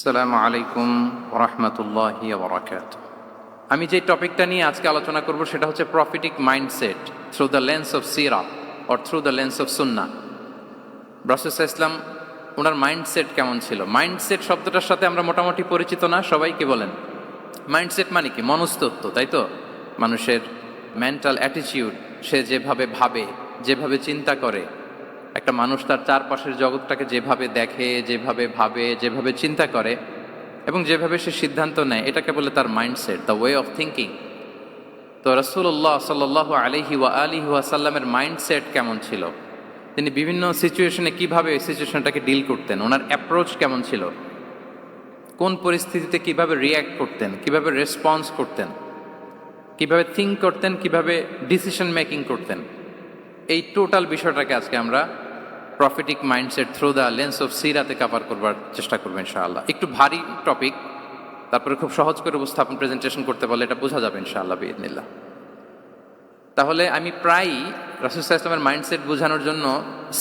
আসসালামু আলাইকুম ওরহমতুল্লাহি ওবরাকাতুহু। আমি যে টপিকটা নিয়ে আজকে আলোচনা করব সেটা হচ্ছে prophetic mindset through the lens of সিরা or through the lens of সুন্নাহ। রাসূল সাল্লাল্লাহু আলাইহি ওয়াসাল্লাম ওনার মাইন্ডসেট কেমন ছিল? মাইন্ডসেট শব্দটার সাথে আমরা মোটামুটি পরিচিত না, সবাইকে বলেন মাইন্ডসেট মানে কি? মনস্তত্ত্ব, তাই তো? মানুষের মেন্টাল অ্যাটিটিউড, সে যেভাবে ভাবে, যেভাবে চিন্তা করে, একটা মানুষ তার চারপাশের জগৎটাকে যেভাবে দেখে, যেভাবে ভাবে, যেভাবে চিন্তা করে এবং যেভাবে সে সিদ্ধান্ত নেয়, এটাকে বলে তার mindset, the way of thinking. তো রাসূলুল্লাহ সাল্লাল্লাহু আলাইহি ওয়া আলিহি ওয়াসাল্লামের মাইন্ডসেট কেমন ছিল? তিনি বিভিন্ন সিচুয়েশনে কিভাবে ওই সিচুয়েশনটাকে ডিল করতেন, ওনার অ্যাপ্রোচ কেমন ছিল, কোন পরিস্থিতিতে কিভাবে রিয়্যাক্ট করতেন, কিভাবে রেসপন্স করতেন, কিভাবে থিঙ্ক করতেন, কিভাবে ডিসিশন মেকিং করতেন, এই টোটাল বিষয়টাকে আজকে আমরা prophetic mindset through the lens of সিরাতে কভার করবার চেষ্টা করবো ইনশাআল্লাহ। একটু ভারী টপিক, তারপরে খুব সহজ করে উপস্থাপন প্রেজেন্টেশন করতে পারলে এটা বোঝা যাবে ইনশাআল্লাহ বিইذনিল্লাহ। তাহলে আমি প্রায়ই রাসূল সাল্লাল্লাহু আলাইহি ওয়াসাল্লামের মাইন্ডসেট বোঝানোর জন্য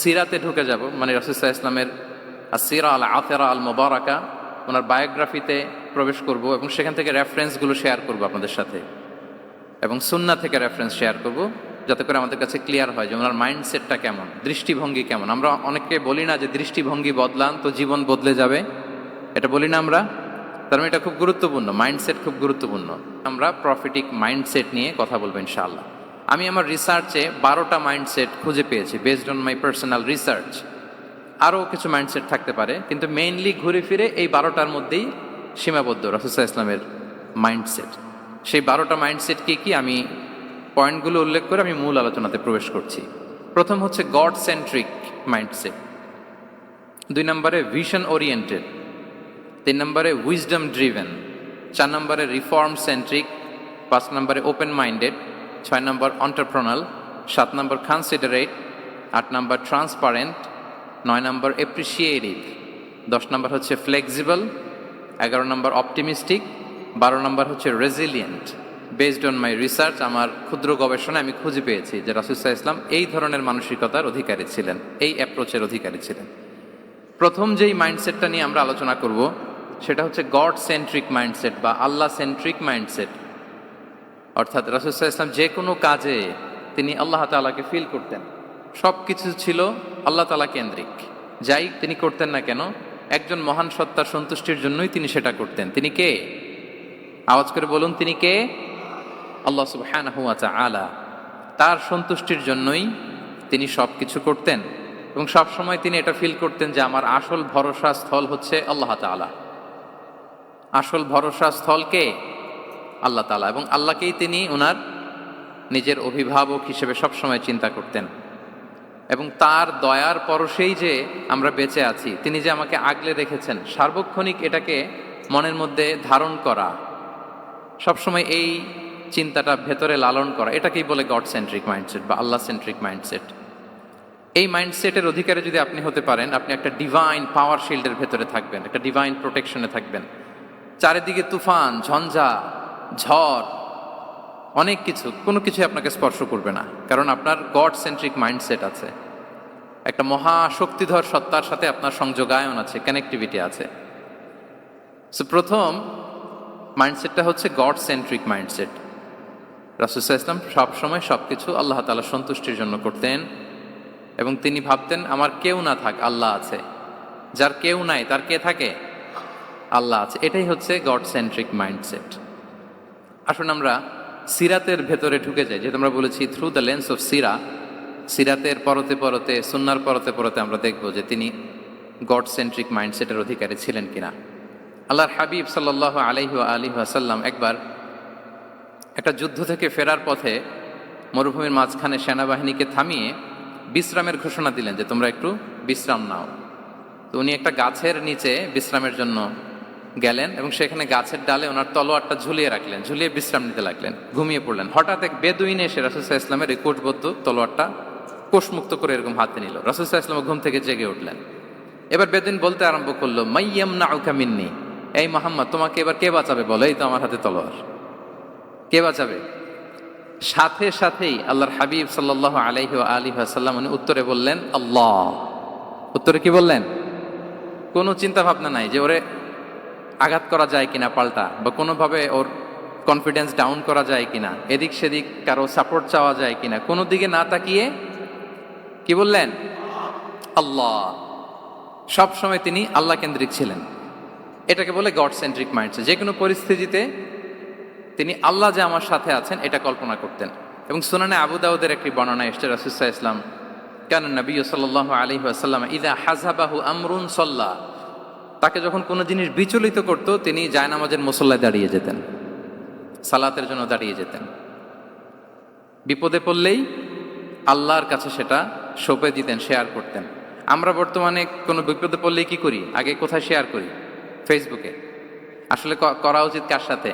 সিরাতে ঢুকে যাব, মানে রাসূল সাল্লাল্লাহু আলাইহি ওয়াসাল্লামের আসিরা আল আতিরা আল মুবারাকা, ওনার বায়োগ্রাফিতে প্রবেশ করব এবং সেখান থেকে রেফারেন্সগুলো শেয়ার করব আপনাদের সাথে, এবং সুন্নাহ থেকে রেফারেন্স শেয়ার করব, যাতে করে আমাদের কাছে ক্লিয়ার হয় যে ওনার মাইন্ডসেটটা কেমন, দৃষ্টিভঙ্গি কেমন। আমরা অনেকে বলি না যে দৃষ্টিভঙ্গি বদলান তো জীবন বদলে যাবে, এটা বলি না আমরা? তার মানে এটা খুব গুরুত্বপূর্ণ, মাইন্ডসেট খুব গুরুত্বপূর্ণ। আমরা প্রফিটিক মাইন্ডসেট নিয়ে কথা বলবো ইনশাআল্লাহ। আমি আমার রিসার্চে 12টা মাইন্ডসেট খুঁজে পেয়েছি, based on my personal research. আরও কিছু মাইন্ডসেট থাকতে পারে, কিন্তু মেইনলি ঘুরে ফিরে এই 12টার মধ্যেই সীমাবদ্ধ রাসূল সাল্লাল্লাহু আলাইহি ওয়াসাল্লামের মাইন্ডসেট। সেই 12টা মাইন্ডসেট কি আমি পয়েন্টগুলো উল্লেখ করে আমি মূল আলোচনাতে প্রবেশ করছি। প্রথম হচ্ছে গড সেন্ট্রিক মাইন্ডসেট, 2 নম্বরে ভিশন ওরিয়েন্টেড, 3 নম্বরে উইজডম ড্রিভেন, 4 নম্বরে রিফর্ম সেন্ট্রিক, 5 নম্বরে ওপেন মাইন্ডেড, 6 নম্বর এন্টারপ্রেনাল, 7 নম্বর কনসিডারেট, 8 নম্বর ট্রান্সপারেন্ট, 9 নম্বর এপ্রিসিয়েটিভ, 10 নম্বর হচ্ছে ফ্লেক্সিবল, 11 নম্বর অপটিমিস্টিক, 12 নম্বর হচ্ছে resilient. Based on my research, আমার ক্ষুদ্র গবেষণায় আমি খুঁজে পেয়েছি যে রাসূল সাল্লাল্লাহু আলাইহি ওয়াসাল্লাম এই ধরনের মানসিকতার অধিকারী ছিলেন, এই অ্যাপ্রোচের অধিকারী ছিলেন। প্রথম যেই মাইন্ডসেটটা নিয়ে আমরা আলোচনা করব সেটা হচ্ছে গড সেন্ট্রিক মাইন্ডসেট বা আল্লাহ সেন্ট্রিক মাইন্ডসেট। অর্থাৎ রাসূল সাল্লাল্লাহু আলাইহি ওয়াসাল্লাম যে কোনো কাজে তিনি আল্লাহ তাআলাকে ফিল করতেন, সব কিছু ছিল আল্লাহ তাআলা কেন্দ্রিক। যাই তিনি করতেন না কেন, একজন মহান সত্তার সন্তুষ্টির জন্যই তিনি সেটা করতেন। তিনি কে? আওয়াজ করে বলুন, তিনি কে? আল্লাহ সুবহানাহু ওয়া তাআলা। তার সন্তুষ্টির জন্যই তিনি সব কিছু করতেন এবং সব সময় তিনি এটা ফিল করতেন যে আমার আসল ভরসা স্থল হচ্ছে আল্লাহ তাআলা। আসল ভরসা স্থল কে? আল্লাহ তাআলা। এবং আল্লাহকেই তিনি ওনার নিজের অভিভাবক হিসেবে সবসময় চিন্তা করতেন এবং তার দয়ার পরশেই যে আমরা বেঁচে আছি, তিনি যে আমাকে আগলে রেখেছেন, সার্বক্ষণিক এটাকে মনের মধ্যে ধারণ করা, সবসময় এই চিন্তাটা ভেতরে লালন করা, এটাকেই বলে গড সেন্ট্রিক মাইন্ডসেট বা আল্লাহ সেন্ট্রিক মাইন্ডসেট। এই মাইন্ডসেটের অধিকারী যদি আপনি হতে পারেন, আপনি একটা ডিভাইন পাওয়ার শিল্ডের ভেতরে থাকবেন, একটা ডিভাইন প্রোটেকশনে থাকবেন। চারিদিকে তুফান, ঝঞ্ঝা, ঝড়, অনেক কিছু, কোনো কিছু আপনাকে স্পর্শ করবে না, কারণ আপনার গড সেন্ট্রিক মাইন্ডসেট আছে। একটা মহা শক্তিধর সত্তার সাথে আপনার সংযোগায়ন আছে, কানেক্টিভিটি আছে। সো প্রথম মাইন্ডসেটটা হচ্ছে গড সেন্ট্রিক মাইন্ডসেট। রাসূল সাল্লাল্লাহু আলাইহি ওয়াসাল্লাম সবসময় সব কিছু আল্লাহ তাআলার সন্তুষ্টির জন্য করতেন এবং তিনি ভাবতেন আমার কেউ না থাক, আল্লাহ আছে। যার কেউ নাই তার কে থাকে? আল্লাহ আছে। এটাই হচ্ছে গড সেন্ট্রিক মাইন্ডসেট। আসুন আমরা সিরাতের ভেতরে ঢুকে যাই, যেহেতু আমরা বলেছি থ্রু দ্য লেন্স অফ সিরা। সিরাতের পরতে পরতে, সুন্নাহর পরতে পরতে আমরা দেখব যে তিনি গড সেন্ট্রিক মাইন্ডসেটের অধিকারী ছিলেন কিনা। আল্লাহর হাবিব সাল্লাল্লাহু আলাইহি ওয়া আলিহি ওয়াসাল্লাম একবার একটা যুদ্ধ থেকে ফেরার পথে মরুভূমির মাঝখানে সেনাবাহিনীকে থামিয়ে বিশ্রামের ঘোষণা দিলেন যে তোমরা একটু বিশ্রাম নাও। তো উনি একটা গাছের নিচে বিশ্রামের জন্য গেলেন এবং সেখানে গাছের ডালে ওনার তলোয়ারটা ঝুলিয়ে রাখলেন, ঝুলিয়ে বিশ্রাম নিতে লাগলেন, ঘুমিয়ে পড়লেন। হঠাৎ এক বেদুইন এসে রাসূল সাল্লাল্লাহু আলাইহি ওয়াসাল্লামের এই কোষবদ্ধ তলোয়ারটা কোষমুক্ত করে এরকম হাতে নিল। রাসূল সাল্লাল্লাহু আলাইহি ওয়াসাল্লাম ঘুম থেকে জেগে উঠলেন। এবার বেদুইন বলতে আরম্ভ করলো, মাইয়ামনাউকা মিন্নি, এই মুহাম্মদ তোমাকে এবার কে বাঁচাবে বলো, এই তো আমার হাতে তলোয়ার, কে বাঁচাবে? সাথে সাথেই আল্লাহর হাবিব সাল্লাল্লাহু আলাইহি ওয়া আলিহি ওয়াসাল্লাম উনি উত্তরে বললেন আল্লাহ। উত্তরে কি বললেন? কোনো চিন্তা ভাবনা নাই যে ওরে আঘাত করা যায় কিনা পাল্টা, বা কোনোভাবে ওর কনফিডেন্স ডাউন করা যায় কিনা, এদিক সেদিক কারো সাপোর্ট চাওয়া যায় কিনা, কোনো দিকে না তাকিয়ে কি বললেন? আল্লাহ। সব সময় তিনি আল্লাহ কেন্দ্রিক ছিলেন। এটাকে বলে গড সেন্ট্রিক মাইন্ডসেট। যে কোনো পরিস্থিতিতে তিনি আল্লাহ যে আমার সাথে আছেন এটা কল্পনা করতেন। এবং সুনানে আবু দাউদের একটি বর্ণনা এসেছে, রাসূল সাল্লাল্লাহু আলাইহি ওয়াসাল্লাম কান নবী সাল্লাল্লাহু আলাইহি ওয়াসাল্লাম ইযা হাযাবাহু আমরুন সাল্লা, তাকে যখন কোনো জিনিস বিচলিত করত তিনি জায়নামাজের মুসল্লায় দাঁড়িয়ে যেতেন, সালাতের জন্য দাঁড়িয়ে যেতেন। বিপদে পড়লেই আল্লাহর কাছে সেটা সঁপে দিতেন, শেয়ার করতেন। আমরা বর্তমানে কোনো বিপদে পড়লেই কি করি? আগে কোথায় শেয়ার করি? ফেসবুকে। আসলে করা উচিত কার সাথে?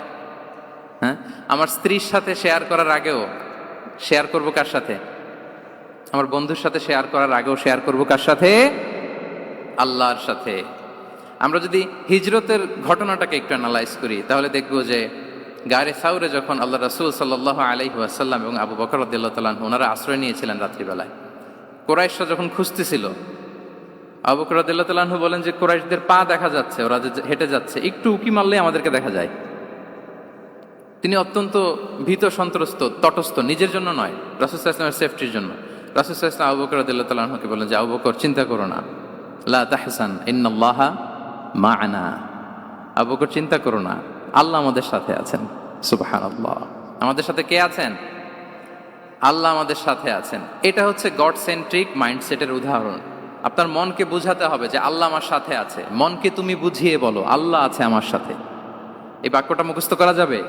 হ্যাঁ, আমার স্ত্রীর সাথে শেয়ার করার আগেও শেয়ার করব কার সাথে? আমার বন্ধুর সাথে শেয়ার করার আগেও শেয়ার করব কার সাথে? আল্লাহর সাথে। আমরা যদি হিজরতের ঘটনাটাকে একটু অ্যানালাইজ করি তাহলে দেখব যে গারে সাউরে যখন আল্লাহ রাসূল সাল্লাল্লাহু আলাইহি ওয়াসাল্লাম এবং আবু বকর রাদিয়াল্লাহু তাআলা আনহু ওনারা আশ্রয় নিয়েছিলেন রাত্রিবেলায়, কুরাইশরা যখন খুঁজতেছিল, আবু বকর রাদিয়াল্লাহু তাআলা আনহু বলেন যে কুরাইশদের পা দেখা যাচ্ছে, ওরা যে হেঁটে যাচ্ছে, একটু উকি মারলেই আমাদেরকে দেখা যায়। তিনি অত্যন্ত ভীত সন্ত্রস্ত, তটস্থ, নিজের জন্য নয়, রাসূল সাল্লাল্লাহু আলাইহি ওয়াসাল্লামের সেফটির জন্য। রাসূল সাল্লাল্লাহু আলাইহি ওয়াসাল্লাম আবু বকর রাদিয়াল্লাহু তাআলা আনহুকে বলেন যে আবু বকর চিন্তা করো না, লা তাহসান ইন্নাল্লাহা মা'ানা, আবু বকর চিন্তা করো না, আল্লাহ আমাদের সাথে আছেন। সুবহানাল্লাহ। আমাদের সাথে কে আছেন? আল্লাহ আমাদের সাথে আছেন। এটা হচ্ছে গড সেন্ট্রিক মাইন্ডসেটের উদাহরণ। আপনার মনকে বুঝাতে হবে যে আল্লাহ আমার সাথে আছে। মনকে তুমি বুঝিয়ে বলো আল্লাহ আছে আমার সাথে। এই বাক্যটা মুখস্থ করা যাবে?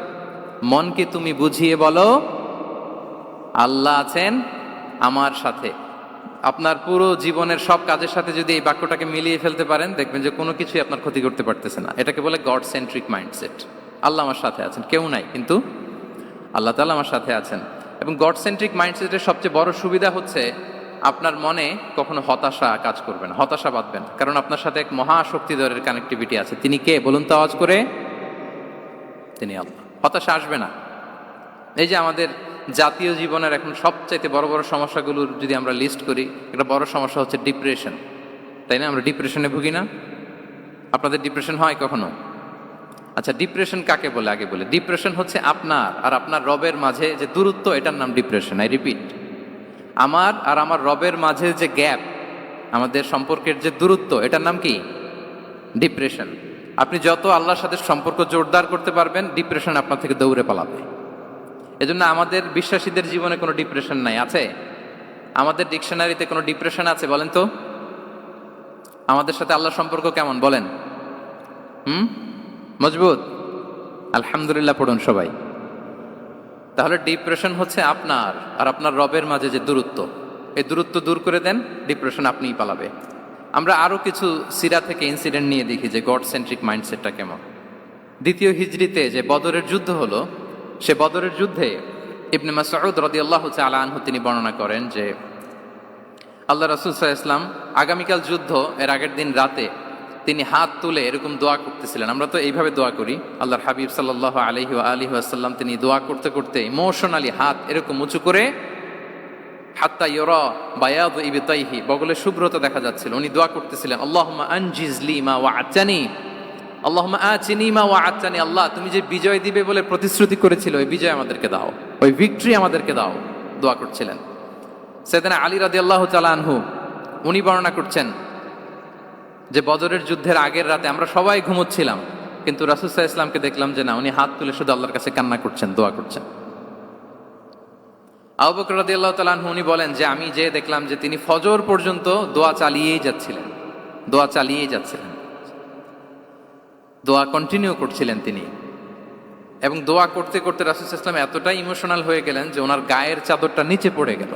মনকে তুমি বুঝিয়ে বলো আল্লাহ আছেন আমার সাথে। আপনার পুরো জীবনের সব কাজের সাথে যদি এই বাক্যটাকে মিলিয়ে ফেলতে পারেন দেখবেন যে কোনো কিছুই আপনার ক্ষতি করতে পারতেছে না। এটাকে বলে গড সেন্ট্রিক মাইন্ডসেট। আল্লাহ আমার সাথে আছেন, কেউ নাই কিন্তু আল্লাহ তাআলা আমার সাথে আছেন। এবং গড সেন্ট্রিক মাইন্ডসেটের সবচেয়ে বড় সুবিধা হচ্ছে আপনার মনে কখনো হতাশা কাজ করবে না, হতাশা বাঁধবে না, কারণ আপনার সাথে এক মহাশক্তিধরের কানেক্টিভিটি আছে। তিনি কে বলুন তো আওয়াজ করে? তিনি আল্লাহ। হতাশা আসবে না। এই যে আমাদের জাতীয় জীবনের এখন সবচাইতে বড় বড় সমস্যাগুলোর যদি আমরা লিস্ট করি, একটা বড় সমস্যা হচ্ছে ডিপ্রেশন, তাই না? আমরা ডিপ্রেশনে ভুগি না? আপনাদের ডিপ্রেশন হয় কখনো? আচ্ছা, ডিপ্রেশন কাকে বলে আগে বলে। ডিপ্রেশন হচ্ছে আপনার আর আপনার রবের মাঝে যে দূরত্ব, এটার নাম ডিপ্রেশন। আই রিপিট, আমার আর আমার রবের মাঝে যে গ্যাপ, আমাদের সম্পর্কের যে দূরত্ব, এটার নাম কি? ডিপ্রেশন। আপনি যত আল্লাহর সাথে সম্পর্ক জোরদার করতে পারবেন, ডিপ্রেশন আপনার থেকে দৌড়ে পালাবে। এজন্য আমাদের বিশ্বাসীদের জীবনে কোনো ডিপ্রেশন নাই। আছে? আমাদের ডিকশনারিতে কোনো ডিপ্রেশন আছে বলেন তো? আমাদের সাথে আল্লাহর সম্পর্ক কেমন বলেন? মজবুত? আলহামদুলিল্লাহ পড়ুন সবাই। তাহলে ডিপ্রেশন হচ্ছে আপনার আর আপনার রবের মাঝে যে দূরত্ব, এই দূরত্ব দূর করে দেন, ডিপ্রেশন আপনিই পালাবে। আমরা আরো কিছু সিরা থেকে ইনসিডেন্ট নিয়ে দেখি যে গড সেন্ট্রিক মাইন্ডসেটটা কেমন। দ্বিতীয় হিজরিতে যে বদরের যুদ্ধ হলো, সে বদরের যুদ্ধে ইবনে মাসউদ রাদিয়াল্লাহু তাআলা আনহু তিনি বর্ণনা করেন যে আল্লাহ রাসূল সাল্লাল্লাহু আলাইহি ওয়াসাল্লাম আগামীকাল যুদ্ধ, এর আগের দিন রাতে তিনি হাত তুলে এরকম দোয়া করতেছিলেন। আমরা তো এইভাবে দোয়া করি। আল্লাহর হাবিব সাল্লাল্লাহু আলাইহি ওয়া আলিহি ওয়াসাল্লাম তিনি দোয়া করতে করতে ইমোশনালি হাত এরকম উঁচু করে, হাত্তা ইউরা বায়াদু ইবতাইহি, বগলে শুভ্রতা দেখা যাচ্ছিল। উনি দোয়া করতেছিলেন আল্লাহুম্মা আনজিজ লি মা ওয়া'আতানি, আল্লাহুম্মা আতিনি মা ওয়া'আতানি, আল্লাহ তুমি যে বিজয় দিবে বলে প্রতিশ্রুতি করেছিল, ওই বিজয় আমাদেরকে দাও, ওই ভিক্টরি আমাদেরকে দাও। দোয়া করছিলেন। সাইয়েদনা আলী রাদিয়াল্লাহু তাআলা আনহু উনি বর্ণনা করছেন যে বদরের যুদ্ধের আগের রাতে আমরা সবাই ঘুমোচ্ছিলাম, কিন্তু রাসূল সাল্লাল্লাহু আলাইহি ওয়াসাল্লামকে দেখলাম যে না, উনি হাত তুলে শুধু আল্লাহর কাছে কান্না করছেন, দোয়া করছেন। আবু বকর রাদিয়াল্লাহু তাআলা আনহু উনি বলেন যে আমি যে দেখলাম যে তিনি ফজর পর্যন্ত দোয়া চালিয়েই যাচ্ছিলেন, দোয়া চালিয়েই যাচ্ছিলেন, দোয়া কন্টিনিউ করছিলেন তিনি। এবং দোয়া করতে করতে রাসূল সাল্লাল্লাহু আলাইহি ওয়াসাল্লাম এতটাই ইমোশনাল হয়ে গেলেন যে ওনার গায়ের চাদরটা নিচে পড়ে গেল।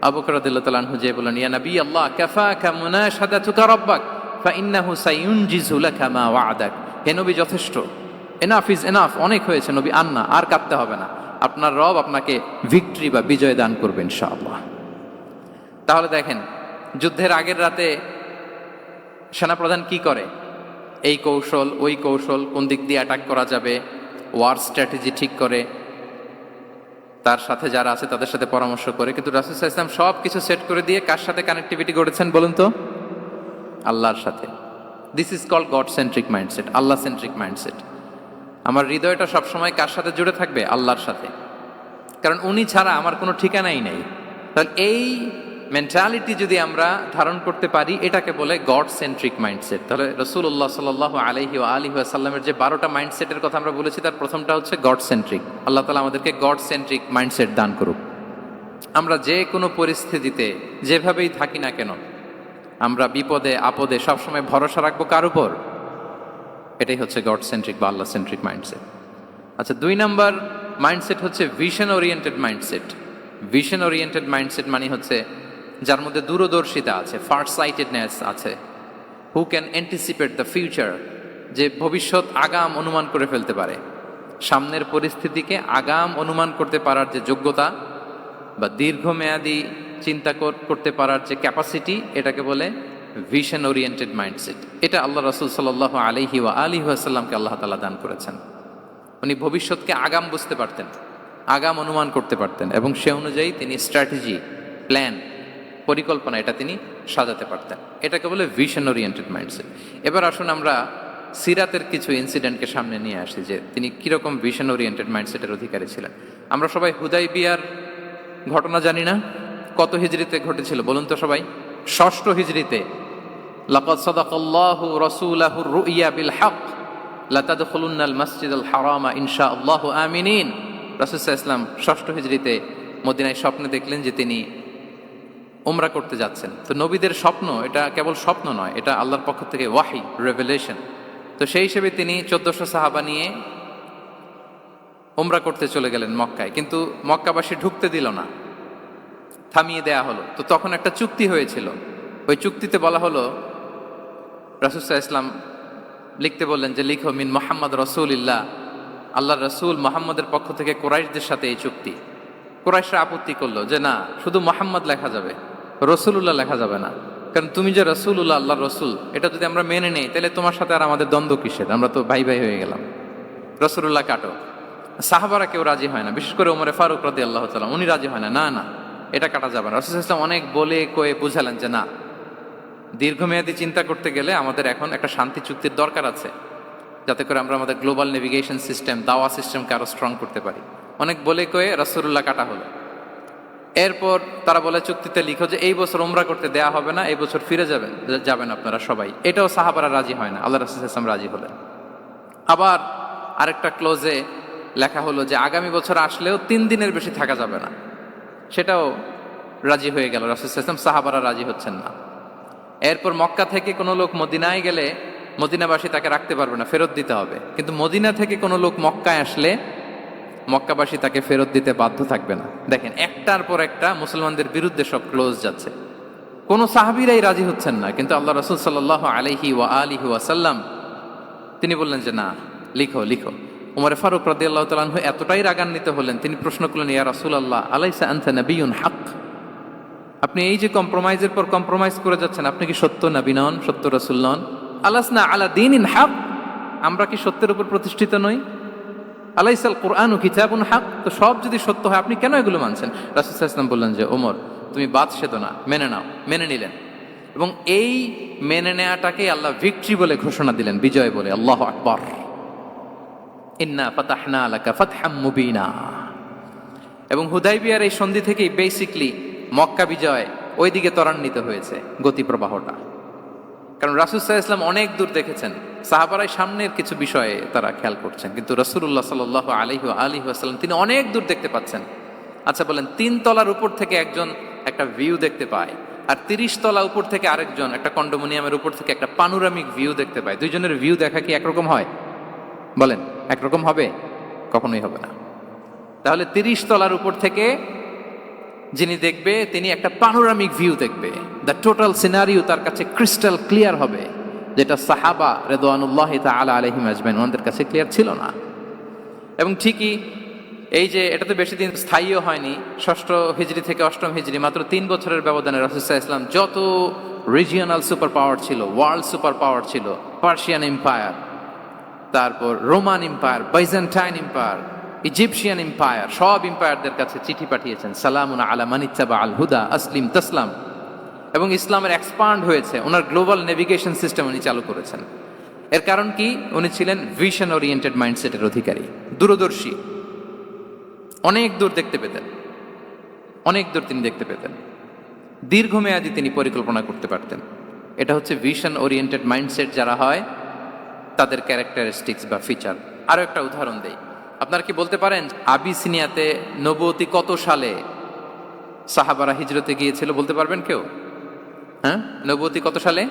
আবু বকর রাদিয়াল্লাহু তাআলা আনহু যে বলেন ইয়া নবী আল্লাহ কাফাকা মুনাশাদাতুকা রাব্বাক ফাইন্নাহু সায়ুনজিজু লাকা মা ওয়া'দাক, হে নবী যথেষ্ট, এনাফ ইজ এনাফ, অনেক হয়েছে নবী, আর কাঁদতে হবে না, আপনার রব আপনাকে ভিক্টরি বা বিজয় দান করবে ইনশাআল্লাহ। তাহলে দেখেন, যুদ্ধের আগের রাতে সেনাপ্রধান কি করে? এই কৌশল ওই কৌশল, কোন দিক দিয়ে অ্যাটাক করা যাবে, ওয়ার স্ট্র্যাটেজি ঠিক করে, তার সাথে যারা আছে তাদের সাথে পরামর্শ করে। কিন্তু রাসূল সাল্লাল্লাহু আলাইহি ওয়াসাল্লাম সব কিছু সেট করে দিয়ে কার সাথে কানেক্টিভিটি গড়েছেন বলুন তো? আল্লাহর সাথে। This is called God centric mindset, Allah centric mindset. আমার হৃদয়টা সবসময় কার সাথে জুড়ে থাকবে? আল্লাহর সাথে, কারণ উনি ছাড়া আমার কোনো ঠিকানাই নেই। তাহলে এই মেন্টালিটি যদি আমরা ধারণ করতে পারি, এটাকে বলে গড সেন্ট্রিক মাইন্ডসেট। তাহলে রাসূলুল্লাহ সাল্লাল্লাহু আলাইহি ওয়া আলিহি ওয়াসাল্লামের যে 12টা মাইন্ডসেটের কথা আমরা বলেছি, তার প্রথমটা হচ্ছে গড সেন্ট্রিক। আল্লাহ তাআলা আমাদেরকে গড সেন্ট্রিক মাইন্ডসেট দান করুক। আমরা যে কোনো পরিস্থিতিতে যেভাবেই থাকি না কেন, আমরা বিপদে আপদে সবসময় ভরসা রাখবো কার উপর? এটাই হচ্ছে গড সেন্ট্রিক বা আল্লাহ সেন্ট্রিক মাইন্ডসেট। আচ্ছা, 2 নাম্বার মাইন্ডসেট হচ্ছে vision oriented mindset. Vision oriented mindset মানে হচ্ছে যার মধ্যে দূরদর্শিতা আছে, ফার সাইটেডনেস আছে, who can anticipate the future, যে ভবিষ্যৎ আগাম অনুমান করে ফেলতে পারে, সামনের পরিস্থিতিকে আগাম অনুমান করতে পারার যে যোগ্যতা বা দীর্ঘমেয়াদী চিন্তা করতে পারার যে ক্যাপাসিটি, এটাকে বলে ভিশন ওরিয়েন্টেড মাইন্ডসেট। এটা আল্লাহ রাসূল সাল্লাল্লাহু আলাইহি ওয়া আলিহি ওয়াসাল্লামকে আল্লাহ তাআলা দান করেছেন। উনি ভবিষ্যৎকে আগাম বুঝতে পারতেন, আগাম অনুমান করতে পারতেন, এবং সে অনুযায়ী তিনি স্ট্র্যাটেজি, প্ল্যান, পরিকল্পনা এটা তিনি সাজাতে পারতেন। এটাকে বলে ভিশন ওরিয়েন্টেড মাইন্ডসেট। এবার আসুন আমরা সিরাতের কিছু ইনসিডেন্টকে সামনে নিয়ে আসি যে তিনি কীরকম ভিশন ওরিয়েন্টেড মাইন্ডসেটের অধিকারী ছিলেন। আমরা সবাই হুদাইবিয়ার ঘটনা জানি না? কত হিজরিতে ঘটেছিল বলুন তো সবাই? 6ষ্ঠ হিজরিতে। লাকাদ সাদাকাল্লাহু রাসূলাহুর রুইয়া বিল হক লাতাদখুলুন্নাল মাসজিদাল হারামা ইনশাআল্লাহু আমিনিন। রাসূল সাল্লাল্লাহু আলাইহি ওয়াসাল্লাম 6ষ্ঠ হিজরিতে মদিনায় স্বপ্নে দেখলেন যে তিনি উমরা করতে যাচ্ছেন। তো নবীদের স্বপ্ন এটা কেবল স্বপ্ন নয়, এটা আল্লাহর পক্ষ থেকে ওয়াহি, রেভেলেশন। তো সেই হিসেবে তিনি 1400 সাহাবা নিয়ে উমরা করতে চলে গেলেন মক্কায়, কিন্তু মক্কাবাসী ঢুকতে দিল না, থামিয়ে দেয়া হলো। তো তখন একটা চুক্তি হয়েছিল, ওই চুক্তিতে বলা হলো, রাসূল সাল্লাল্লাহু আলাইহি ওয়াসাল্লাম লিখতে বললেন যে লিখো মিন মুহাম্মদ রাসূলিল্লাহ, আল্লাহর রাসূল মুহাম্মদের পক্ষ থেকে কুরাইশদের সাথে এই চুক্তি। কুরাইশরা আপত্তি করলো যে না, শুধু মুহাম্মদ লেখা যাবে, রাসূলুল্লাহ লেখা যাবে না, কারণ তুমি যে রাসূলুল্লাহ, আল্লাহর রাসূল, এটা যদি আমরা মেনে নেই তাহলে তোমার সাথে আর আমাদের দ্বন্দ্ব কিসের? আমরা তো ভাই ভাই হয়ে গেলাম, রাসূলুল্লাহ কাটো। সাহাবারা কেউ রাজি হয় না, বিশেষ করে ওমরে ফারুক রাদিয়াল্লাহু তাআলা, উনি রাজি হয় না, না না এটা কাটা যাবে না। রাসূল সাল্লাল্লাহু আলাইহি ওয়াসাল্লাম অনেক বলে কয়ে বুঝালেন যে না, দীর্ঘমেয়াদী চিন্তা করতে গেলে আমাদের এখন একটা শান্তি চুক্তির দরকার আছে, যাতে করে আমরা আমাদের গ্লোবাল নেভিগেশন সিস্টেম, দাওয়া সিস্টেমকে আরো স্ট্রং করতে পারি। অনেক বলে কয়ে রাসূলুল্লাহ কাটা হলো। এরপর তারা বলে চুক্তিতে লিখো যে এই বছর উমরা করতে দেয়া হবে না, এই বছর ফিরে যাবেন আপনারা সবাই। এটাও সাহাবারা রাজি হয় না, আল্লাহ রাসূল সাল্লাল্লাহু আলাইহি ওয়াসাল্লাম রাজি হলেন। আবার আরেকটা ক্লোজে লেখা হলো যে আগামী বছর আসলেও 3 দিনের বেশি থাকা যাবে না, সেটাও রাজি হয়ে গেল রাসূল সাল্লাল্লাহু আলাইহি ওয়াসাল্লাম। সাহাবারা রাজি হচ্ছেন না। এরপর মক্কা থেকে কোনো লোক মদিনায় গেলে মদিনাবাসী তাকে রাখতে পারবে না, ফেরত দিতে হবে। কিন্তু মদিনা থেকে কোনো লোক মক্কায় আসলে মক্কাবাসী তাকে ফেরত দিতে বাধ্য থাকবে না। দেখেন, একটার পর একটা মুসলমানদের বিরুদ্ধে সব ক্লোজ যাচ্ছে, কোনো সাহাবীরাই রাজি হচ্ছেন না। কিন্তু আল্লাহ রাসূল সাল্লাল্লাহু আলাইহি ওয়া আলিহি ওয়াসাল্লাম তিনি বললেন যে না, লিখো লিখো। ওমরে ফারুক রাদিয়াল্লাহু তাআলা আনহু এতটাই রাগান্বিত হলেন, তিনি প্রশ্ন করলেন, ইয়া রাসূলুল্লাহ, আলাইসা আনতা নাবিয়্যুন হক? আপনি এই যে কম্প্রোমাইজের পর কম্প্রোমাইজ করে যাচ্ছেন, আপনি কি সত্য নবী নন, সত্য রাসূল নন? আলাসনা আলা দীনিন হক, আমরা কি সত্যের উপর প্রতিষ্ঠিত নই? আলাইসাল কুরআনু কিতাবুন হক, তো সব যদি সত্য হয় আপনি কেন এগুলো মানছেন? রাসূল সাল্লাল্লাহু আলাইহি ওয়াসাল্লাম বললেন যে ওমর, তুমি বাদশাহ না, মেনে নাও। মেনে নিলেন, এবং এই মেনে নেওয়াটাকে আল্লাহ ভিক্টরি বলে ঘোষণা দিলেন, বিজয় বলে। আল্লাহু আকবার। ইন্না ফাতাহনা লাকা ফাতহাম মুবিনা। এবং হুদাইবিয়ার এই সন্ধি থেকেই বেসিকলি মক্কা বিজয় ওইদিকে ত্বরান্বিত হয়েছে গতি প্রবাহটা। কারণ রাসূল সাল্লাল্লাহু আলাইহি ওয়াসাল্লাম অনেক দূর দেখেছেন, সাহাবারাই সামনের কিছু বিষয়ে তারা খেয়াল করছেন, কিন্তু রাসূলুল্লাহ সাল্লাল্লাহু আলাইহি ওয়া আলিহি ওয়াসাল্লাম তিনি অনেক দূর দেখতে পাচ্ছেন। আচ্ছা বলেন, 3 তলার উপর থেকে একজন একটা ভিউ দেখতে পায়, আর 30 তলা উপর থেকে আরেকজন একটা কন্ডোমিনিয়ামের উপর থেকে একটা পানোরামিক ভিউ দেখতে পায়। দুইজনের ভিউ দেখা কি একরকম হয়? বলেন, একরকম হবে? কখনোই হবে না। তাহলে 30 তলার উপর থেকে যিনি দেখবে তিনি একটা পানোরামিক ভিউ দেখবে, দ্য টোটাল সিনারিও তার কাছে ক্রিস্টাল ক্লিয়ার হবে, যেটা সাহাবা রিদওয়ানুল্লাহি তাআলা আলাইহিম আজমাইন ওনাদের কাছে ক্লিয়ার ছিল না। এবং ঠিকই এই যে এটাতে বেশি দিন স্থায়ীও হয়নি, 6ষ্ঠ হিজরি থেকে 8ম হিজরি, মাত্র 3 বছরের ব্যবধানে রাসূল সাল্লাল্লাহু আলাইহি ওয়াসাল্লাম যত রিজিওনাল সুপার পাওয়ার ছিল, ওয়ার্ল্ড সুপার পাওয়ার ছিল, পার্সিয়ান এম্পায়ার, তারপর Roman empire, Byzantine empire, Egyptian empire, সব এম্পায়ারদের কাছে চিঠি পাঠিয়েছেন, সালামুন আলা মান ইত্তাবা আল হুদা আসলিম তাসলাম। এবং ইসলামের এক্সপান্ড হয়েছে। ওনার গ্লোবাল নেভিগেশন সিস্টেম উনি চালু করেছেন। এর কারণ কি? উনি ছিলেন ভিশন ওরিয়েন্টেড মাইন্ডসেটের অধিকারী, দূরদর্শী, অনেক দূর দেখতে পেতেন, অনেক দূর তিনি দেখতে পেতেন, দীর্ঘমেয়াদী তিনি পরিকল্পনা করতে পারতেন। এটা হচ্ছে ভিশন ওরিয়েন্টেড মাইন্ডসেট যারা হয় তাদের ক্যারেক্টারিস্টিক্স বা ফিচার। আরও একটা উদাহরণ দেই। আপনারা কি বলতে পারেন আবিসিনিয়াতে নবুয়তি কত সালে সাহাবারা হিজরতে গিয়েছিল? বলতে পারবেন কেউ? হ্যাঁ, নবুয়তি কত সালে?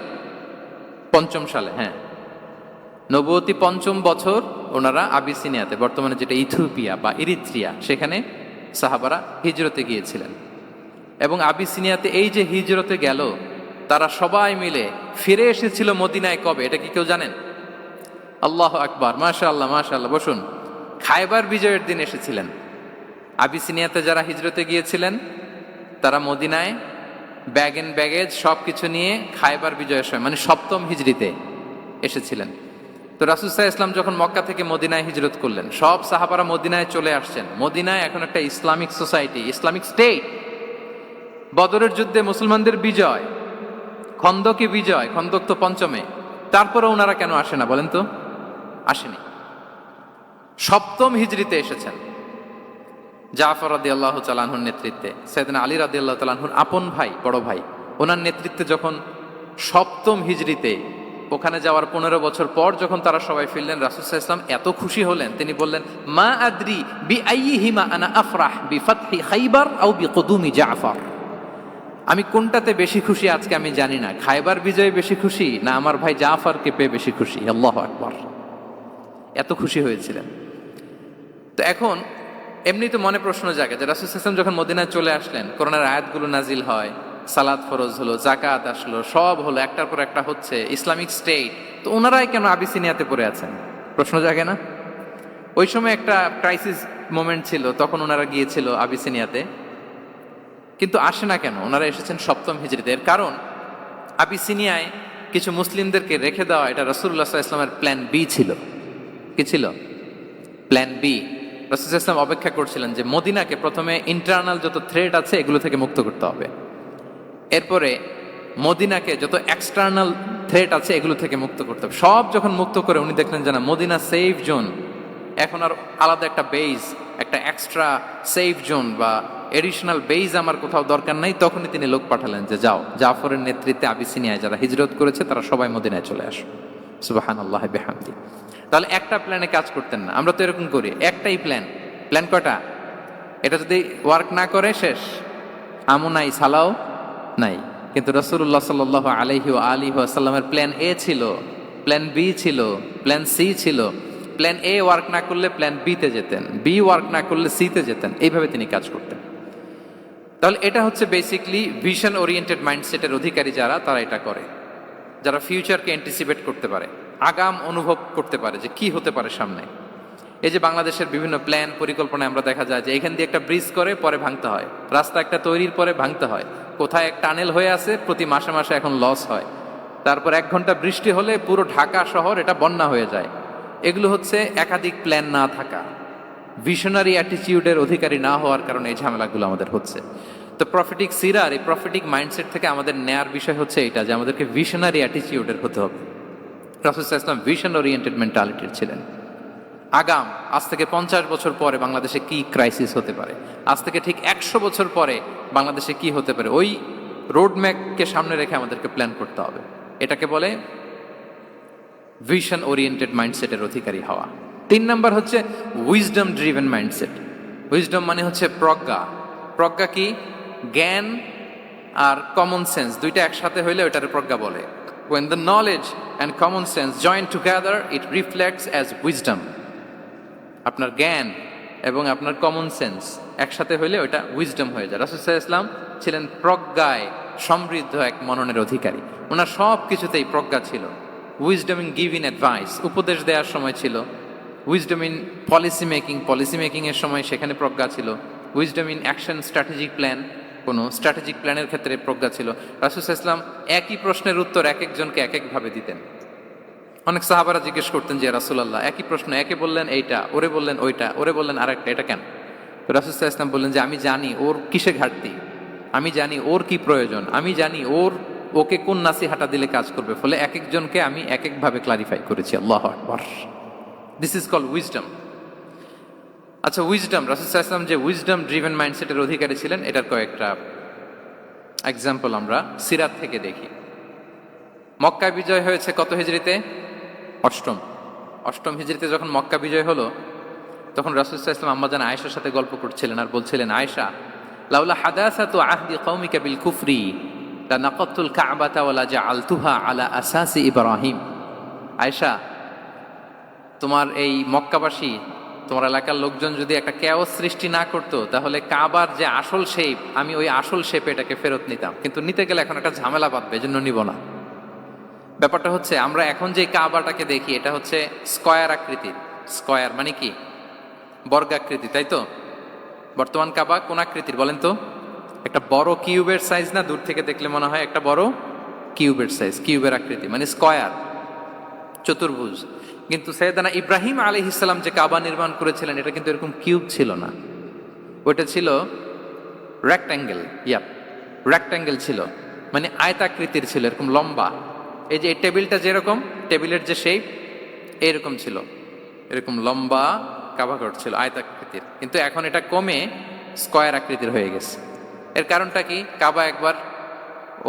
5ম সালে। হ্যাঁ, নবুয়তি 5ম বছর ওনারা আবিসিনিয়াতে, বর্তমানে যেটা ইথিওপিয়া বা ইরিত্রিয়া, সেখানে সাহাবারা হিজরতে গিয়েছিলেন। এবং আবিসিনিয়াতে এই যে হিজরতে গেল, তারা সবাই মিলে ফিরে এসেছিল মদিনায় কবে? এটা কি কেউ জানেন? আল্লাহু আকবার, মাশাআল্লাহ মাশাআল্লাহ। বসুন। খায়বার বিজয়ের দিন এসেছিলেন। আবিসিনিয়াতে যারা হিজরতে গিয়েছিলেন তারা মদিনায় ব্যাগ এন্ড ব্যাগেজ সব কিছু নিয়ে খায়বার বিজয়ের সময়, মানে 7ম হিজরিতে এসেছিলেন। তো রাসূল সাল্লাল্লাহু আলাইহি ওয়াসাল্লাম যখন মক্কা থেকে মদিনায় হিজরত করলেন, সব সাহাবারা মদিনায় চলে আসছেন। মদিনায় এখন একটা ইসলামিক সোসাইটি, ইসলামিক স্টেট। বদরের যুদ্ধে মুসলমানদের বিজয়, খন্দকে বিজয়, খন্দক তো 5মে। তারপরে ওনারা কেন আসে না বলেন তো? আসেনি। 7ম হিজরিতে এসেছেন। জাফর রাদিয়াল্লাহু তাআলা আনহুর নেতৃত্বে, সাইয়েদনা আলী রাদিয়াল্লাহু তাআলা আনহুর আপন ভাই, বড় ভাই, ওনার নেতৃত্বে যখন 7ম হিজরিতে ওখানে যাওয়ার 15 বছর পর যখন তারা সবাই ফিরলেন, রাসূল সাল্লাল্লাহু আলাইহি ওয়াসাল্লাম এত খুশি হলেন, তিনি বললেন, মা আদরি বিআইয়িহিমা আনা আফরাহ বিফাতহি খাইবার আও বিকুদুমি জাফর। আমি কোনটাতে বেশি খুশি আজকে আমি জানি না, খায়বার বিজয়ে বেশি খুশি না আমার ভাই জাফরকে পেয়ে বেশি খুশি। আল্লাহু আকবার, এত খুশি হয়েছিলেন। তো এখন এমনি তো মনে প্রশ্ন জাগে যে রাসূল সাল্লাল্লাহু আলাইহি ওয়াসাল্লাম যখন মদিনায় চলে আসলেন, কোরআনের আয়াতগুলো নাজিল হয়, সালাত ফরজ হলো, জাকাত আসলো, সব হলো, একটার পর একটা হচ্ছে, ইসলামিক স্টেট, তো ওনারাই কেন আবিসিনিয়াতে পড়ে আছেন? প্রশ্ন জাগে না? ওই সময় একটা ক্রাইসিস মোমেন্ট ছিল, তখন ওনারা গিয়েছিল আবিসিনিয়াতে, কিন্তু আসে না কেন? ওনারা এসেছেন 7ম হিজরিতে। এর কারণ আবিসিনিয়ায় কিছু মুসলিমদেরকে রেখে দেওয়া, এটা রাসূলুল্লাহ সাল্লাল্লাহু আলাইহি ওয়াসাল্লামের প্ল্যান বি ছিল। কি ছিল? Plan B. রাসূল সাল্লাল্লাহু আলাইহি ওয়াসাল্লাম অপেক্ষা করছিলেন যে মদিনাকে প্রথমে ইন্টারনাল যত থ্রেট আছে এগুলো থেকে মুক্ত করতে হবে, এরপরে মদিনাকে যত এক্সটার্নাল থ্রেট আছে এগুলো থেকে মুক্ত করতে হবে। সব যখন মুক্ত করে উনি দেখলেন যে না, মদিনা সেফ জোন, এখন আর আলাদা একটা বেজ, একটা এক্সট্রা সেফ জোন বা এডিশনাল বেজ আমার কোথাও দরকার নাই, তখনই তিনি লোক পাঠালেন যে যাও, জাফরের নেতৃত্বে আবিসিনিয়ায় যারা হিজরত করেছে তারা সবাই মদিনায় চলে আসো। সুবহানাল্লাহ বিহামদি। তাহলে একটা প্ল্যানে কাজ করতেন না। আমরা তো এরকম করি, একটাই প্ল্যান। প্ল্যান কয়টা? এটা যদি ওয়ার্ক না করে শেষ, আমও নাই, সালাও নাই। কিন্তু রাসূলুল্লাহ সাল্লাল্লাহু আলাইহি ওয়া আলিহি ওয়াসাল্লামের প্ল্যান এ ছিল, প্ল্যান বি ছিল, প্ল্যান সি ছিল। প্ল্যান এ ওয়ার্ক না করলে প্ল্যান বি তে যেতেন, বি ওয়ার্ক না করলে সি তে যেতেন, এইভাবে তিনি কাজ করতেন। তাহলে এটা হচ্ছে বেসিকলি ভিশন ওরিয়েন্টেড মাইন্ডসেটের অধিকারী যারা, তারা এটা করে, যারা ফিউচারকে অ্যান্টিসিপেট করতে পারে, আগাম অনুভব করতে পারে যে কি হতে পারে সামনে। এই যে বাংলাদেশের বিভিন্ন প্ল্যান পরিকল্পনায় আমরা দেখা যায় যে এখান দিয়ে একটা ব্রিজ করে পরে ভাঙতে হয়, রাস্তা একটা তৈরির পরে ভাঙতে হয়, কোথায় এক টানেল হয়ে আছে প্রতি মাসে মাসে এখন লস হয়, তারপর 1 ঘন্টা বৃষ্টি হলে পুরো ঢাকা শহর এটা বন্যা হয়ে যায়। এগুলো হচ্ছে একাধিক প্ল্যান না থাকা, ভিশনারি অ্যাটিটিউডের অধিকারী না হওয়ার কারণে এই ঝামেলাগুলো আমাদের হচ্ছে। তো প্রফেটিক সিরার এই প্রফেটিক মাইন্ডসেট থেকে আমাদের নেয়ার বিষয় হচ্ছে এটা, যে আমাদেরকে ভিশনারি অ্যাটিটিউডের হতে হবে। রাসূল সাল্লাল্লাহু আলাইহি ওয়াসাল্লাম ভিশন ওরিয়েন্টেড মেন্টালিটির ছিলেন। আগাম, আজ থেকে 50 বছর পরে বাংলাদেশে কি ক্রাইসিস হতে পারে, আজ থেকে ঠিক 100 বছর পরে বাংলাদেশে কি হতে পারে, ওই রোডম্যাপকে সামনে রেখে আমাদেরকে প্ল্যান করতে হবে। এটাকে বলে ভিশন ওরিয়েন্টেড মাইন্ডসেটের অধিকারী হওয়া। 3 নাম্বার হচ্ছে উইজডম ড্রিভেন মাইন্ডসেট। উইজডম মানে হচ্ছে প্রজ্ঞা। প্রজ্ঞা কি? জ্ঞান আর কমন সেন্স দুইটা একসাথে হইলে ওটারে প্রজ্ঞা বলে। When the knowledge and common sense join together, it reflects as wisdom. আপনার জ্ঞান এবং আপনার কমন সেন্স একসাথে হইলে ওটা উইজডম হয়ে যায়। রাসূল সাল্লাল্লাহু আলাইহি ওয়াসাল্লাম ছিলেন প্রজ্ঞায় সমৃদ্ধ এক মননের অধিকারী। ওনার সব কিছুতেই প্রজ্ঞা ছিল। উইজডম ইন গিভিং অ্যাডভাইস, উপদেশ দেওয়ার সময় ছিল। উইজডম ইন পলিসি মেকিং এর সময় সেখানে প্রজ্ঞা ছিল। Wisdom in action, strategic plan, কোনো স্ট্র্যাটেজিক প্ল্যানের ক্ষেত্রে প্রজ্ঞা ছিল। রাসূল সাল্লাল্লাহু আলাইহি ওয়াসাল্লাম একই প্রশ্নের উত্তর এক একজনকে এক একভাবে দিতেন। অনেক সাহাবারা জিজ্ঞেস করতেন যে রাসূলুল্লাহ, একই প্রশ্ন, একে বললেন এইটা, ওরে বললেন ওইটা, ওরে বললেন আরেকটা, এটা কেন? তো রাসূল সাল্লাল্লাহু আলাইহি ওয়াসাল্লাম বললেন যে আমি জানি ওর কিসে ঘাটতি, আমি জানি ওর কি প্রয়োজন, আমি জানি ওকে কোন নাসিহাটা দিলে কাজ করবে, ফলে এক একজনকে আমি এক একভাবে ক্লারিফাই করেছি। আল্লাহু আকবার। This is called wisdom. আচ্ছা, উইজডম, রাসূল সাল্লাল্লাহু আলাইহি ওয়াসাল্লাম যে উইজডম ড্রিভেন মাইন্ডসেটের অধিকারী ছিলেন, এটার কয়েকটা এক্সাম্পল আমরা সিরাত থেকে দেখি। মক্কা বিজয় হয়েছে কত হিজরিতে? অষ্টম হিজরিতে যখন মক্কা বিজয় হলো, তখন রাসূল সাল্লাল্লাহু আলাইহি ওয়াসাল্লাম আম্মাজান আয়েশার সাথে গল্প করছিলেন আর বলছিলেন, আয়েশা, লাউলা হাদাসাতু আহদি কওমিকা বিল কুফরি লানাকাতুল কাবাতা ওয়ালা জাআলতুহা আলা আসাসি ইব্রাহিম। আয়েশা, তোমার এই মক্কাবাসী, তোমার এলাকার লোকজন যদি একটা কেওস সৃষ্টি না করতো, তাহলে কাবার যে আসল শেপ, আমি ওই আসল শেপে এটাকে ফেরত নিতাম, কিন্তু নিতে গেলে এখন একটা ঝামেলা বাঁধবে, এজন্য নিব না। ব্যাপারটা হচ্ছে, আমরা এখন যে কাবাটাকে দেখি এটা হচ্ছে স্কয়ার আকৃতির। স্কয়ার মানে কি? বর্গাকৃতি, তাই তো? বর্তমান কাবা কোন আকৃতির বলেন তো? একটা বড় কিউবের সাইজ না? দূর থেকে দেখলে মনে হয় একটা বড় কিউবের সাইজ, কিউবের আকৃতি মানে স্কয়ার, চতুর্ভুজ। কিন্তু সাইয়েদানা ইব্রাহিম আলাইহিস সালাম যে কাবা নির্মাণ করেছিলেন, এটা কিন্তু এরকম কিউব ছিল না, ওইটা ছিল রেক্ট্যাঙ্গেল। রেক্ট্যাঙ্গেল ছিল, মানে আয়তাকৃতির ছিল, এরকম লম্বা। এই যে এই টেবিলটা যেরকম, টেবিলের যে শেপ এরকম ছিল, এরকম লম্বা কাবাঘর ছিল আয়তাকৃতির। কিন্তু এখন এটা কমে স্কয়ার আকৃতির হয়ে গেছে। এর কারণটা কি? কাবা একবার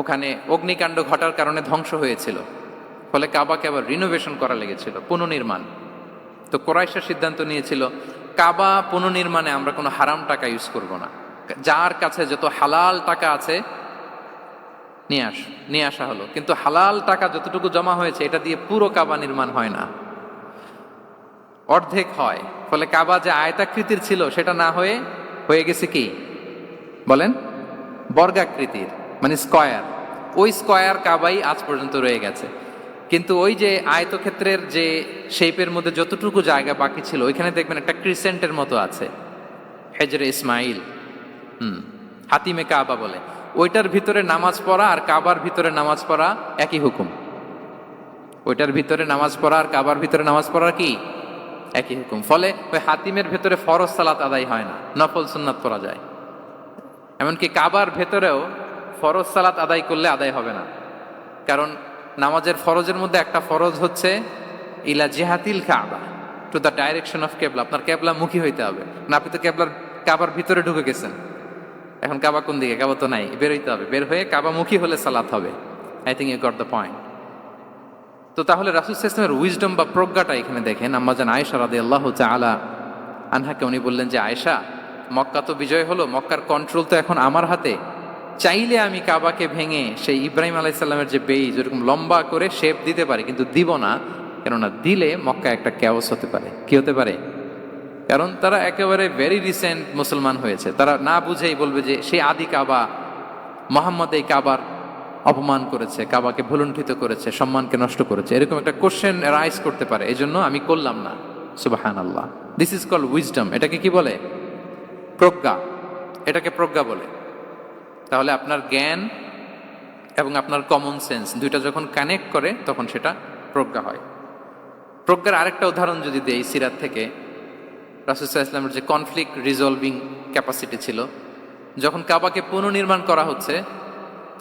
ওখানে অগ্নিকাণ্ড ঘটার কারণে ধ্বংস হয়েছিল, ফলে কাবাকে আবার রিনোভেশন করা লেগেছিল, পুনর্নির্মাণ। তো কুরাইশরা সিদ্ধান্ত নিয়েছিল, কাবা পুনর্নির্মাণে আমরা কোনো হারাম টাকা ইউজ করব না, যার কাছে যত হালাল টাকা আছে নিয়ে আসা হলো। কিন্তু হালাল টাকা যতটুকু জমা হয়েছে, এটা দিয়ে পুরো কাবা নির্মাণ হয় না, অর্ধেক হয়। ফলে কাবা যে আয়তাকৃতির ছিল সেটা না হয়ে গেছে কি বলেন? বর্গাকৃতির, মানে স্কয়ার। ওই স্কয়ার কাবাই আজ পর্যন্ত রয়ে গেছে। কিন্তু ওই যে আয়তক্ষেত্রের যে শেপের মধ্যে যতটুকু জায়গা বাকি ছিল, ওইখানে দেখবেন একটা ক্রিসেন্টের মতো আছে, হেজরে ইসমাইল, হাতিমে কাবা বলে। ওইটার ভিতরে নামাজ পড়া আর কাবার ভিতরে নামাজ পড়া একই হুকুম। ওইটার ভিতরে নামাজ পড়া আর কাবার ভিতরে নামাজ পড়া কি একই হুকুম। ফলে ওই হাতিমের ভেতরে ফরজ সালাত আদায় হয় না, নফল সুন্নাত পড়া যায়। এমনকি কাবার ভেতরেও ফরজ সালাত আদায় করলে আদায় হবে না, কারণ নামাজের ফরজের মধ্যে একটা ফরজ হচ্ছে ইলা জিহাতিল কাবা, টু দ্য ডাইরেকশন অফ কেবলা। আপনার কেবলা মুখী হইতে হবে না। আপনি তো কাবার ভিতরে ঢুকে গেছেন, এখন কাবা কোন দিকে? কাবা তো নাই, বের হইতে হবে। বের হয়ে কাবা মুখী হলে সালাত হবে। I think you got the point. তো তাহলে রাসূল সাল্লাল্লাহু আলাইহি ওয়াসাল্লামের উইজডম বা প্রজ্ঞাটা এখানে দেখেন। আম্মাজান আয়েশা রাদিয়াল্লাহু তাআলা আনহাকে উনি বললেন যে, আয়েশা, মক্কা তো বিজয় হলো, মক্কার কন্ট্রোল তো এখন আমার হাতে। চাইলে আমি কাবাকে ভেঙে সেই ইব্রাহিম আলাইহিস সালামের যে বেইজ, ওরকম লম্বা করে শেপ দিতে পারি, কিন্তু দিব না। কেননা দিলে মক্কা একটা ক্যাওস হতে পারে। কি হতে পারে? কারণ তারা একেবারে ভেরি রিসেন্ট মুসলমান হয়েছে, তারা না বুঝেই বলবে যে সেই আদি কাবা, মোহাম্মদ এই কাবার অপমান করেছে, কাবাকে ভুলুণ্ঠিত করেছে, সম্মানকে নষ্ট করেছে, এরকম একটা কোশ্চেন রাইজ করতে পারে। এই জন্য আমি করলাম না। সুবহানাল্লাহ। This is called wisdom. এটাকে কি বলে? প্রজ্ঞা। এটাকে প্রজ্ঞা বলে। তাহলে আপনার জ্ঞান এবং আপনার কমন সেন্স দুইটা যখন কানেক্ট করে, তখন সেটা প্রজ্ঞা হয়। প্রজ্ঞার আরেকটা উদাহরণ যদি দেই সিরাত থেকে, রাসূল সাল্লাল্লাহু আলাইহি ওয়াসাল্লামের যে কনফ্লিক্ট রিজলভিং ক্যাপাসিটি ছিল, যখন কাবাকে পুনর্নির্মাণ করা হচ্ছে,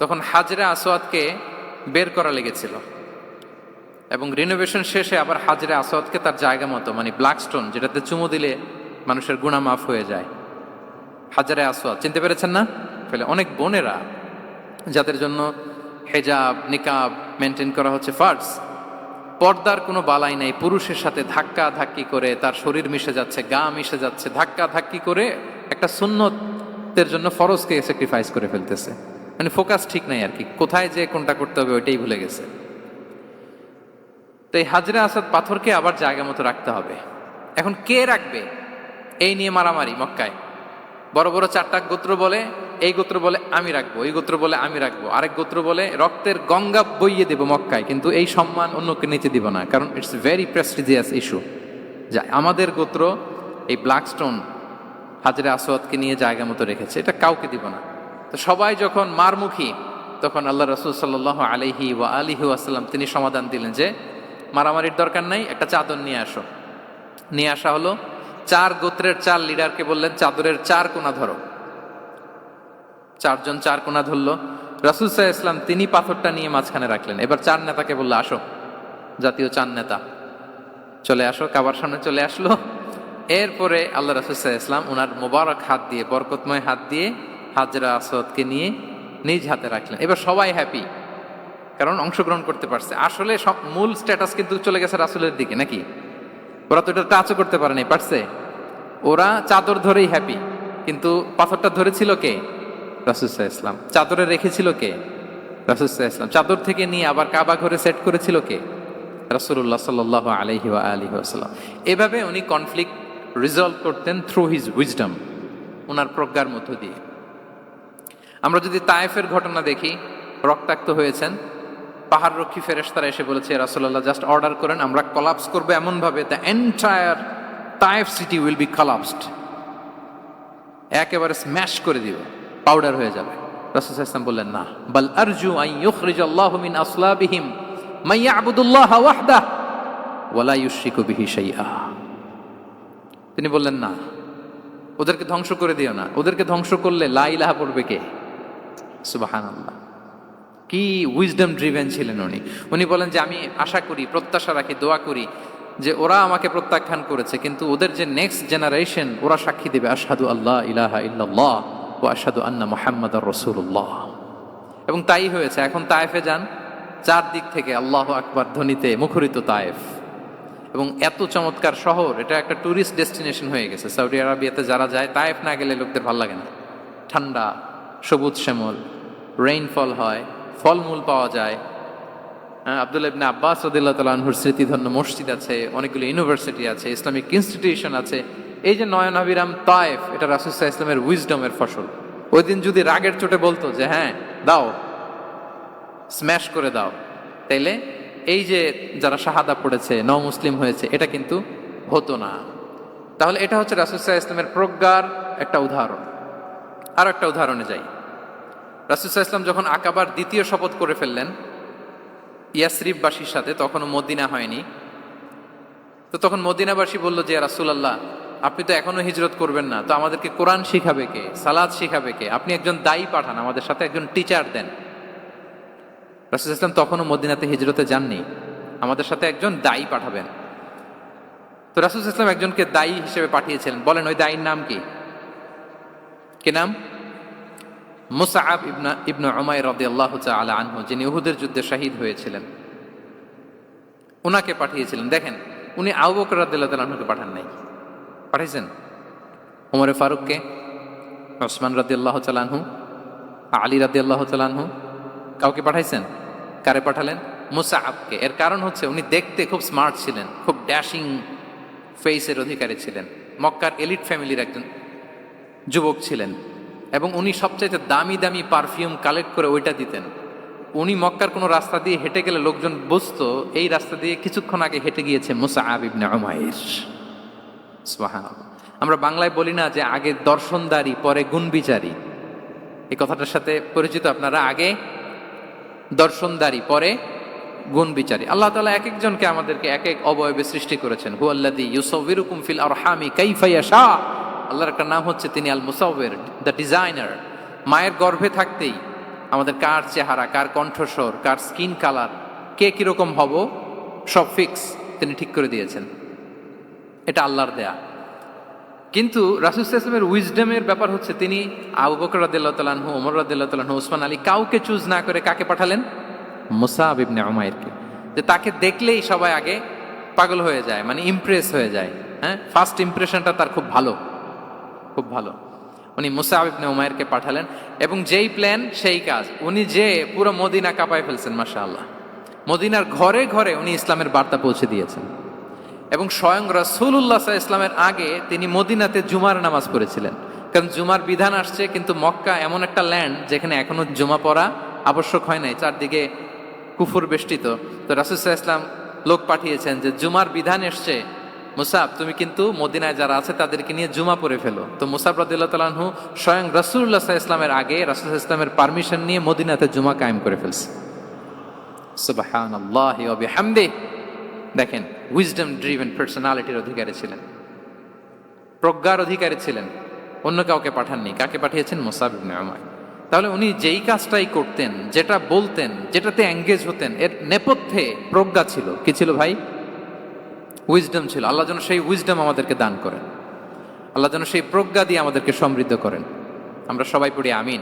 তখন হাজরে আসওয়াদকে বের করা লেগেছিল, এবং রিনোভেশন শেষে আবার হাজরে আসওয়াদকে তার জায়গা মতো, মানে ব্ল্যাক স্টোন, যেটাতে চুমু দিলে মানুষের গুনাহ মাফ হয়ে যায়, হাজরে আসওয়াদ, চিনতে পেরেছেন না? ফলে অনেক বোনেরা যাদের জন্য হেজাব নিকাব মেনটেন করা হচ্ছে ফার্জ, পর্দার কোনো বালাই নাই, পুরুষের সাথে ধাক্কা ধাক্কি করে তার শরীর মিশে যাচ্ছে, গা মিশে যাচ্ছে, ধাক্কা ধাক্কি করে একটা সুন্নতের জন্য ফরজকে স্যাক্রিফাইস করে ফেলতেছে। মানে ফোকাস ঠিক নাই আর কি, কোথায় যে কোনটা করতে হবে ওইটাই ভুলে গেছে। তো এই হাজরে আসওয়াদ পাথরকে আবার জায়গা মতো রাখতে হবে। এখন কে রাখবে, এই নিয়ে মারামারি মক্কায়। বড় বড় চারটা গোত্র বলে, এই গোত্র বলে আমি রাখবো, এই গোত্র বলে আমি রাখবো, আরেক গোত্র বলে রক্তের গঙ্গা বইয়ে দেব মক্কায়, কিন্তু এই সম্মান অন্যকে নিতে দিব না, কারণ ইটস ভেরি প্রেস্টিজিয়াস ইস্যু। যা আমাদের গোত্র এই ব্ল্যাক স্টোন হাজরে আসওয়াদকে নিয়ে জায়গা মতো রেখেছে, এটা কাউকে দিব না। তো সবাই যখন মারমুখী, তখন আল্লাহ রাসূল সাল্লাল্লাহু আলাইহি ওয়া আলিহি ওয়াসাল্লাম তিনি সমাধান দিলেন যে মারামারির দরকার নাই, একটা চাদর নিয়ে আসো। নিয়ে আসা হলো। 4 গোত্রের 4 লিডারকে বললেন চাদরের 4 কোণা ধরো। চারজন চার কোণা ধরলো, রাসূল সাল্লাল্লাহু আলাইহি ওয়াসাল্লাম তিনি পাথরটা নিয়ে মাঝখানে রাখলেন। এবার চার নেতাকে বললো, আসো, জাতীয় চার নেতা চলে আসো, কাবার সামনে চলে আসলো। এরপরে আল্লাহ রাসূল সাল্লাল্লাহু আলাইহি ওয়াসাল্লাম ওনার মোবারক হাত দিয়ে, বরকতময় হাত দিয়ে হাজরা আসওয়াদকে নিয়ে নিজ হাতে রাখলেন। এবার সবাই হ্যাপি, কারণ অংশগ্রহণ করতে পারছে। আসলে সব মূল স্ট্যাটাস কিন্তু চলে গেছে রাসূলের দিকে, নাকি? ওরা তো এটা টাচও করতে পারেনি, পারছে? ওরা চাদর ধরেই হ্যাপি, কিন্তু পাথরটা ধরেছিল কে? রাসূল সাল্লাল্লাহু আলাইহি ওয়াসাল্লাম। চাদরে রেখেছিল কে? রাসূল সাল্লাল্লাহু আলাইহি ওয়াসাল্লাম। চাদর থেকে নিয়ে আবার কাবা ঘরে সেট করেছিল কে? রাসূলুল্লাহ সাল্লাল্লাহু আলাইহি ওয়া আলিহি ওয়াসাল্লাম। এভাবে উনি কনফ্লিক্ট রিজলভ করতেন থ্রু হিজ উইজডম, ওনার প্রজ্ঞার মধ্য দিয়ে। আমরা যদি তায়েফের ঘটনা দেখি, রক্তাক্ত হয়েছেন, পাহাড় রক্ষী ফেরেশতারা এসে বলেছে, রাসূলুল্লাহ জাস্ট অর্ডার করেন, আমরা কলাপস করবো এমনভাবে the entire Taif city will be collapsed, একেবারে স্ম্যাশ করে দিব, পাউডার হয়ে যাবে। রাসূল সাল্লাল্লাহু আলাইহি ওয়াসাল্লাম বললেন, না, বাল আরজু আন ইউখরিজাল্লাহু মিন আসলাবিহিম মান ইয়াবুদুল্লাহ ওয়াহদাহু ওয়া লা ইউশরিকু বিহি শাইআ। তিনি বললেন, না, ওদেরকে ধ্বংস করে দিও না, ওদেরকে ধ্বংস করলে লা ইলাহা পড়বে কে? সুবহানাল্লাহ। কি উইজডম ড্রিভেন ছিলেন উনি। উনি বলেন যে আমি আশা করি, প্রত্যাশা রাখি, দোয়া করি যে ওরা আমাকে প্রত্যাখ্যান করেছে, কিন্তু ওদের যে নেক্সট জেনারেশন, ওরা সাক্ষী দেবে আশহাদু আল্লাহ ইলাহা ইল্লাল্লাহ ওয়া আশহাদু আন্না মুহাম্মাদার রাসূলুল্লাহ। এবং তাই হয়েছে। এখন তায়েফে যান, চারদিক থেকে আল্লাহু আকবার ধ্বনিতে মুখরিত তায়েফ, এবং এত চমৎকার শহর, এটা একটা ট্যুরিস্ট ডেস্টিনেশন হয়ে গেছে। সৌদি আরবিয়াতে যারা যায়, তায়েফ না গেলে লোকদের ভালো লাগে না। ঠান্ডা, সবুজ শ্যামল, রেইনফল হয়, ফলমূল পাওয়া যায়। আব্দুল্লাহ ইবনে আব্বাস রাদিয়াল্লাহু তাআলা আনহুর স্মৃতিধন্য মসজিদ আছে, অনেকগুলো ইউনিভার্সিটি আছে, ইসলামিক ইনস্টিটিউশন আছে। এই যে নয়নাভিরাম তায়েফ, এটা রাসূল সাল্লাল্লাহু আলাইহি ওয়াসাল্লামের উইজডমের ফসল। ওই দিন যদি রাগের চোটে বলতো যে হ্যাঁ দাও, স্ম্যাশ করে দাও, তাইলে এই যে যারা শাহাদা পড়েছে, মুসলিম হয়েছে, এটা কিন্তু হতো না। তাহলে এটা হচ্ছে রাসূল সাল্লাল্লাহু আলাইহি ওয়াসাল্লামের প্রজ্ঞার একটা উদাহরণ। আর একটা উদাহরণে যাই। রাসূল সাল্লাল্লাহু আলাইহি ওয়াসাল্লাম যখন আকাবার দ্বিতীয় শপথ করে ফেললেন ইয়াসরিববাসীর সাথে, তখনও মদিনা হয়নি, তো তখন মদিনাবাসী বলল যে রাসূলুল্লাহ, আপনি তো এখনো হিজরত করবেন না, তো আমাদেরকে কোরআন শিখাবে কে, সালাত শিখাবে কে? আপনি একজন দায়ী পাঠান, আমাদের সাথে একজন টিচার দেন। রাসূল সাল্লাল্লাহু আলাইহি ওয়াসাল্লাম তখনও মদিনাতে হিজরতে যাননি, আমাদের সাথে একজন দায়ী পাঠাবেন। তো রাসূল সাল্লাল্লাহু আলাইহি ওয়াসাল্লাম একজনকে দায়ী হিসেবে পাঠিয়েছিলেন। বলেন ওই দায়ীর নাম কি? কি নাম? মুসআব ইবনে উমাইর রাদিয়াল্লাহু তাআলা আনহু, যিনি উহুদের যুদ্ধে শহীদ হয়েছিলেন, উনাকে পাঠিয়েছিলেন। দেখেন, উনি আবু বকর রাদিয়াল্লাহু তাআলা আনহুকে পাঠান নাই, পাঠিয়েছেন ওমর ফারুককে, ওসমান রাদিয়াল্লাহু তাআলা আনহু, আলী রাদিয়াল্লাহু তাআলা আনহু, কাউকে পাঠাইছেন? কারে পাঠালেন? মুসআবকে। এর কারণ হচ্ছে উনি দেখতে খুব স্মার্ট ছিলেন, খুব ড্যাশিং ফেসের অধিকারী ছিলেন, মক্কার এলিট ফ্যামিলির একজন যুবক ছিলেন, এবং উনি সবচাইতে দামি দামি পারফিউম কালেক্ট করে ওইটা দিতেন। উনি মক্কার কোনো রাস্তা দিয়ে হেঁটে গেলে লোকজন বুঝতো এই রাস্তা দিয়ে কিছুক্ষণ আগে হেঁটে গিয়েছে মুসআব ইবনে উমাইর। সুবহানাল্লাহ। আমরা বাংলায় বলি না যে আগে দর্শনদারি পরে গুণবিচারী? এই কথাটার সাথে পরিচিত আপনারা? আগে দর্শনদারি পরে গুণবিচারী। আল্লাহ তাআলা এক একজনকে আমাদেরকে এক এক অবয়বে সৃষ্টি করেছেন। হুয়াল্লাযী ইউসাউবিরুকুম ফিল আরহামি কাইফা ইয়াশা। আল্লাহর একটা নাম হচ্ছে তিনি আল মুসাউবির, দ্য ডিজাইনার। মায়ের গর্ভে থাকতেই আমাদের কার চেহারা, কার কণ্ঠস্বর, কার স্কিন কালার, কে কিরকম হব, সব ফিক্স তিনি ঠিক করে দিয়েছেন। এটা আল্লাহর দেয়া। কিন্তু রাসূল সাল্লাল্লাহু আলাইহি ওয়াসাল্লামের উইজডমের ব্যাপার হচ্ছে তিনি আবু বকর রাদিয়াল্লাহু তাআলা আনহু, ওমর রাদিয়াল্লাহু তাআলা আনহু, ওসমান আলী, কাউকে চুজ না করে কাকে পাঠালেন? মুসআব ইবনে উমাইরকে। যে তাকে দেখলেই সবাই আগে পাগল হয়ে যায়, মানে ইমপ্রেস হয়ে যায়। হ্যাঁ, ফার্স্ট ইমপ্রেশনটা তার খুব ভালো, খুব ভালো। উনি মুসআব ইবনে উমাইরকে পাঠালেন, এবং যেই প্ল্যান সেই কাজ। উনি যে পুরো মদিনা কাঁপায় ফেলছেন, মাশাআল্লাহ। মদিনার ঘরে ঘরে উনি ইসলামের বার্তা পৌঁছে দিয়েছেন, এবং স্বয়ং রাসূলুল্লাহ সাল্লাল্লাহু আলাইহি ওয়াসাল্লামের আগে তিনি মদিনাতে জুমার নামাজ পড়েছিলেন। কারণ জুমার বিধান আসছে, কিন্তু মক্কা এমন একটা ল্যান্ড যেখানে এখনো জুমা পড়া আবশ্যক হয় নাই, চারদিকে কুফর বেষ্টিত। তো রাসূল সাল্লাল্লাহু আলাইহি ওয়াসাল্লাম লোক পাঠিয়েছেন যে জুমার বিধান এসছে, মুসাব তুমি কিন্তু মদিনায় যারা আছে তাদেরকে নিয়ে জুমা পড়ে ফেলো। তো মুসাব রাদিয়াল্লাহু তাআলা আনহু স্বয়ং রাসূলুল্লাহ সাল্লাল্লাহু আলাইহি ওয়াসাল্লামের আগে রাসূল সাল্লাল্লাহু আলাইহি ওয়াসাল্লামের পারমিশন নিয়ে মদিনাতে জুমা কায়েম করে ফেলছে। সুবহানাল্লাহি ওয়া বিহামদিহি। দেখেন, উইজডম ড্রিভেন পার্সোনালিটির অধিকারী ছিলেন, প্রজ্ঞার অধিকারী ছিলেন। অন্য কাউকে পাঠাননি। কাকে পাঠিয়েছেন? মুসআব ইবনে উমাইর। তাহলে উনি যেই কাজটাই করতেন, যেটা বলতেন, যেটাতে এঙ্গেজ হতেন, এর নেপথ্যে প্রজ্ঞা ছিল। কি ছিল ভাই? উইজডম ছিল। আল্লাহ যেন সেই উইজডম আমাদেরকে দান করেন, আল্লাহ যেন সেই প্রজ্ঞা দিয়ে আমাদেরকে সমৃদ্ধ করেন। আমরা সবাই পড়ি আমিন।